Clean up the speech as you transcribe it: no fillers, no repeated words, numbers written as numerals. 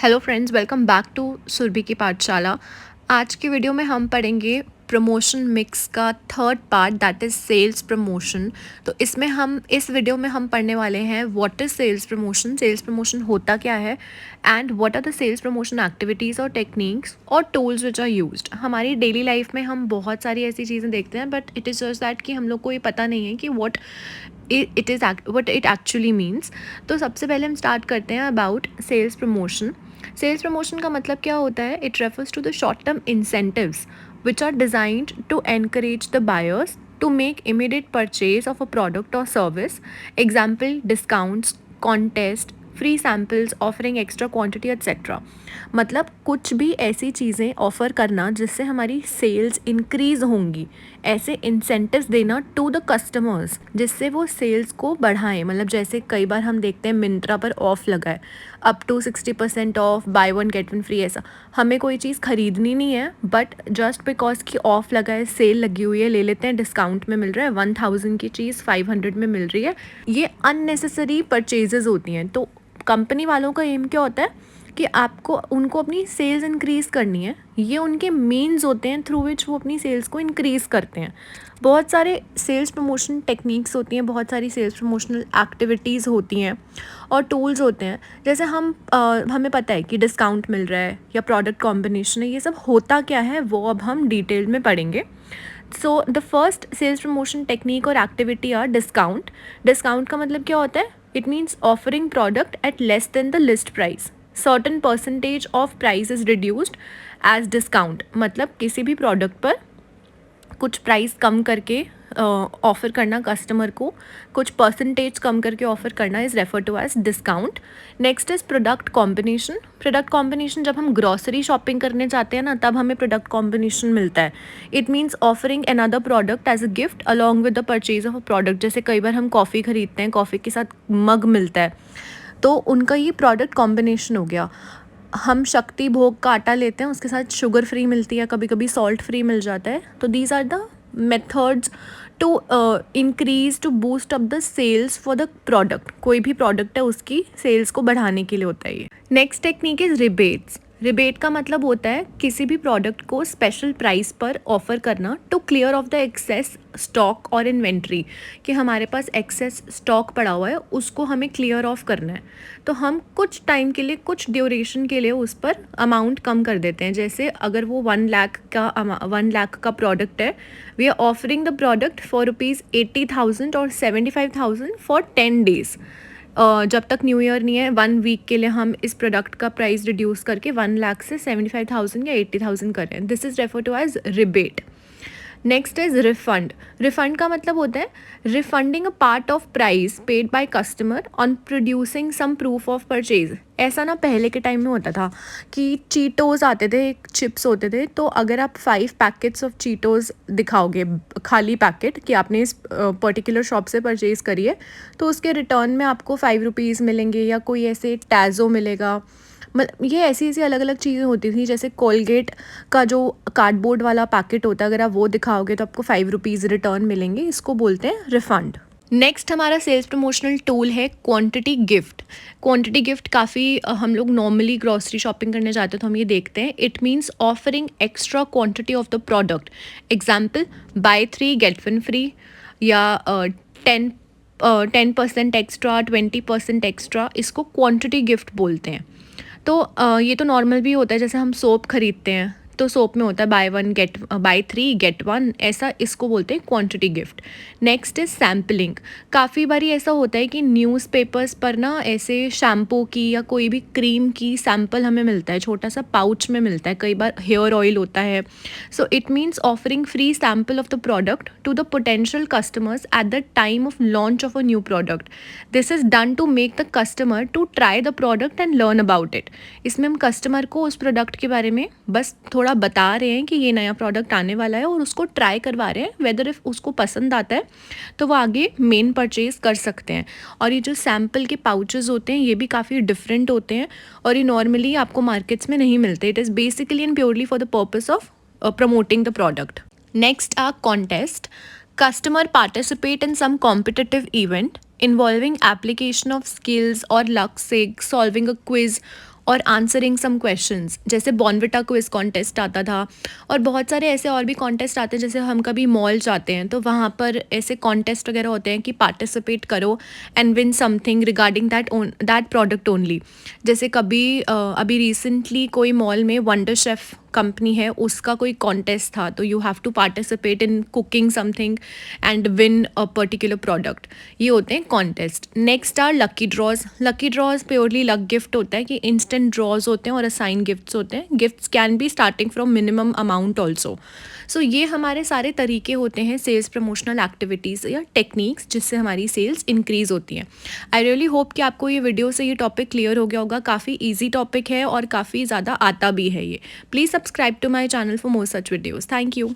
Hello friends, welcome back to Surabhi की पाठशाला। आज की वीडियो में हम पढ़ेंगे प्रमोशन मिक्स का third part, that is sales promotion. तो इस वीडियो में हम पढ़ने वाले हैं व्हाट इज़ सेल्स प्रमोशन होता क्या है, and what are the sales promotion activities और टेक्निक्स और टूल्स विच आर यूज्ड। हमारी डेली लाइफ में हम बहुत सारी ऐसी चीज़ें देखते हैं, but it is just that कि हम लोग को ये पता नहीं है कि what what it actually means। तो सबसे पहले हम स्टार्ट करते हैं about sales promotion. Sales promotion का मतलब क्या होता है? It refers to the short term incentives which are designed to encourage the buyers to make immediate purchase of a product or service. Example, discounts, contest, free samples, offering extra quantity etcetera. मतलब कुछ भी ऐसी चीज़ें offer करना जिससे हमारी sales increase होंगी, ऐसे इंसेंटिव्स देना टू द कस्टमर्स जिससे वो सेल्स को बढ़ाएं। मतलब जैसे कई बार हम देखते हैं मिंत्रा पर ऑफ़ लगा है, up to 60% off, buy one get one free. ऐसा हमें कोई चीज़ ख़रीदनी नहीं है, बट जस्ट बिकॉज की ऑफ़ लगा है, सेल लगी हुई है, ले लेते हैं, डिस्काउंट में मिल रहा है, 1000 की चीज़ 500 में मिल रही है। ये अननेसेसरी परचेजेस होती हैं। तो कंपनी वालों का एम क्या होता है कि उनको अपनी सेल्स इंक्रीज़ करनी है। ये उनके मीन्स होते हैं थ्रू विच वो अपनी सेल्स को इंक्रीज़ करते हैं। बहुत सारे सेल्स प्रमोशन टेक्निक्स होती हैं, बहुत सारी सेल्स प्रमोशनल एक्टिविटीज़ होती हैं और टूल्स होते हैं। जैसे हमें पता है कि डिस्काउंट मिल रहा है या प्रोडक्ट कॉम्बिनेशन है, ये सब होता क्या है वो अब हम डिटेल में पढ़ेंगे। So the first sales promotion technique और एक्टिविटी आर डिस्काउंट। डिस्काउंट का मतलब क्या होता है? It means offering product at less than the list price. Certain percentage of price is reduced as discount. मतलब किसी भी प्रोडक्ट पर कुछ प्राइस कम करके ऑफ़र करना कस्टमर को, कुछ परसेंटेज कम करके ऑफ़र करना is refer to as discount. Next is product combination. Product combination जब हम ग्रॉसरी शॉपिंग करने जाते हैं ना, तब हमें प्रोडक्ट कॉम्बिनेशन मिलता है। It means offering another product as a gift along with the purchase of a product. जैसे कई बार हम कॉफ़ी ख़रीदते हैं, कॉफ़ी के साथ मग मिलता है, तो उनका ये प्रोडक्ट कॉम्बिनेशन हो गया। हम शक्ति भोग का आटा लेते हैं, उसके साथ शुगर फ्री मिलती है, कभी कभी सॉल्ट फ्री मिल जाता है। तो these are the methods to increase to boost up the sales for the product. कोई भी प्रोडक्ट है उसकी सेल्स को बढ़ाने के लिए होता है ये। Next technique is rebates. Rebate का मतलब होता है किसी भी प्रोडक्ट को स्पेशल प्राइस पर ऑफर करना to clear off the excess stock और इन्वेंट्री। कि हमारे पास एक्सेस स्टॉक पड़ा हुआ है, उसको हमें क्लियर ऑफ करना है, तो हम कुछ टाइम के लिए, कुछ ड्यूरेशन के लिए उस पर अमाउंट कम कर देते हैं। जैसे अगर वो 1 लाख का प्रोडक्ट है, we are offering the product for ₹80,000 और 75,000 फॉर 10 days। जब तक न्यू ईयर नहीं है, 1 वीक के लिए हम इस प्रोडक्ट का प्राइस रिड्यूस करके 1 लाख से 75,000 या 80,000 कर रहे हैं। This is refer to as rebate. Next is refund. Refund का मतलब होता है refunding a part of price paid by customer on producing some proof of purchase. ऐसा ना पहले के टाइम में होता था कि चीटोज़ आते थे, चिप्स होते थे, तो अगर आप 5 पैकेट्स ऑफ चीटोज़ दिखाओगे, खाली पैकेट, कि आपने इस पर्टिकुलर शॉप से परचेज़ करी है, तो उसके रिटर्न में आपको 5 रुपीज़ मिलेंगे या कोई ऐसे टैज़ो मिलेगा। मतलब ये ऐसी ऐसी अलग अलग चीज़ें होती थी। जैसे कोलगेट का जो कार्डबोर्ड वाला पैकेट होता है, अगर आप वो दिखाओगे तो आपको 5 रुपीज़ रिटर्न मिलेंगे। इसको बोलते हैं रिफ़ंड। नेक्स्ट हमारा सेल्स प्रमोशनल टूल है क्वांटिटी गिफ्ट। क्वांटिटी गिफ्ट काफ़ी हम लोग नॉर्मली ग्रॉसरी शॉपिंग करने जाते हैं तो हम ये देखते हैं। It means offering extra quantity of the product. Example, buy 3 get 1 free, या 10% एक्स्ट्रा, 20% एक्स्ट्रा। इसको क्वांटिटी गिफ्ट बोलते हैं। तो ये तो नॉर्मल भी होता है। जैसे हम सोप खरीदते हैं तो सोप में होता है बाय 3 गेट 1, ऐसा। इसको बोलते हैं quantity gift. Next is sampling. काफ़ी बारी ऐसा होता है कि न्यूज़पेपर्स पर ना ऐसे शैम्पू की या कोई भी क्रीम की सैम्पल हमें मिलता है, छोटा सा पाउच में मिलता है। कई बार हेयर ऑयल होता है। So it means offering free sample of the product to the potential customers at the time of launch of a new product. This is done to make the customer to try the product and learn about it. इसमें हम customer को उस product के बारे में बस थोड़ा बता रहे हैं कि ये नया प्रोडक्ट आने वाला है, और उसको ट्राई करवा रहे हैं। वेदर इफ़ उसको पसंद आता है तो वो आगे मेन परचेज़ कर सकते हैं। और ये जो सैम्पल के पाउचेस होते हैं ये भी काफ़ी डिफरेंट होते हैं, और ये नॉर्मली आपको मार्केट्स में नहीं मिलते। It is basically and purely for the purpose of promoting the product. Next are contest. Customer participate in some competitive event involving application of skills or luck, say solving a quiz और answering some questions, जैसे Bournvita quiz contest आता था और बहुत सारे ऐसे और भी कॉन्टेस्ट आते हैं। जैसे हम कभी मॉल जाते हैं तो वहाँ पर ऐसे कॉन्टेस्ट वगैरह होते हैं कि पार्टिसिपेट करो and win something regarding that product only. जैसे कभी अभी रिसेंटली कोई मॉल में वंडर शेफ़ कंपनी है, उसका कोई कॉन्टेस्ट था, तो you have to participate in cooking something and win a particular product. ये होते हैं contest. Next are lucky draws. Lucky draws purely luck gift होता है कि इंस्टेंट ड्रॉज होते हैं और असाइन गिफ्ट्स होते हैं। Gifts can be starting from minimum amount also. So ये हमारे सारे तरीके होते हैं सेल्स प्रमोशनल एक्टिविटीज़ या टेक्निक्स जिससे हमारी सेल्स इंक्रीज़ होती हैं। आई रियली होप कि आपको ये वीडियो से ये टॉपिक क्लियर हो गया होगा। काफ़ी ईजी टॉपिक है और काफ़ी ज़्यादा आता भी है ये। Please subscribe to my channel for more such videos. Thank you.